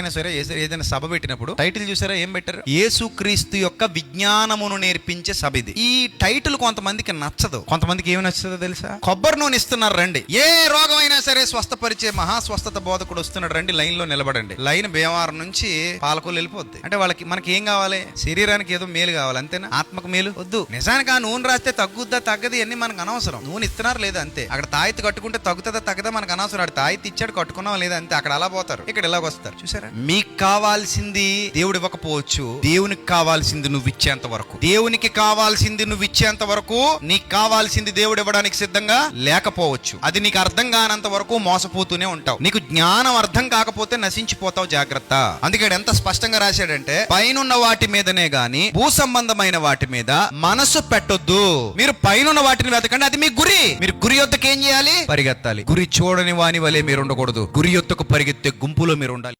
ఎక్కడైనా సరే ఏదైనా సభ పెట్టినప్పుడు టైటిల్ చూసారా ఏం పెట్టారు? యేసుక్రీస్తు యొక్క విజ్ఞానమును నేర్పించే సభ ఇది. ఈ టైటిల్ కొంతమందికి నచ్చదు. కొంతమందికి ఏమి నచ్చుతుందో తెలుసా? కొబ్బరి నూనె ఇస్తున్నారు రండి, ఏ రోగం అయినా సరే స్వస్థపరిచే మహాస్వస్థత బోధకుడు వస్తున్నాడు రండి, లైన్ లో నిలబడండి. లైన్ భీమవరం నుంచి పాలకొల్లు వెళ్ళిపోద్ది. అంటే మనకి ఏం కావాలి? శరీరానికి ఏదో మేలు కావాలి అంతేనా? ఆత్మకు మేలు వద్దు. నిజానికి ఆ నూనె రాస్తే తగ్గుద్దా తగ్గది అన్ని మనకు అనవసరం. నూనె ఇస్తున్నారు లేదా అంతే. అక్కడ తాయితీ కట్టుకుంటే తగ్గుతుందా తగ్గదా మనకు అనవసరం. అక్కడ తాయితీ ఇచ్చాడు కట్టుకున్నాం లేదా అంతే. అక్కడ అలా పోతారు, ఇక్కడ ఇలాగ వస్తారు. చూసారా? మీకు కావాల్సింది దేవుడు ఇవ్వకపోవచ్చు, దేవునికి కావాల్సింది నువ్వు ఇచ్చేంత వరకు, దేవునికి కావాల్సింది నువ్వు ఇచ్చేంత వరకు నీకు కావాల్సింది దేవుడు ఇవ్వడానికి సిద్ధంగా లేకపోవచ్చు. అది నీకు అర్థం కానంత వరకు మోసపోతూనే ఉంటావు. నీకు జ్ఞానం అర్థం కాకపోతే నశించిపోతావు. జాగ్రత్త. అందుకే ఎంత స్పష్టంగా రాశాడంటే, పైనున్న వాటి మీదనే గాని భూ సంబంధమైన వాటి మీద మనసు పెట్టొద్దు. మీరు పైనున్న వాటిని వెతకండి, అది మీ గురి. మీరు గురి యొద్దకు ఏం చేయాలి? పరిగెత్తాలి. గురి చూడని వాని వలె మీరు ఉండకూడదు. గురి యొద్దకు పరిగెత్తే గుంపులో మీరు ఉండాలి.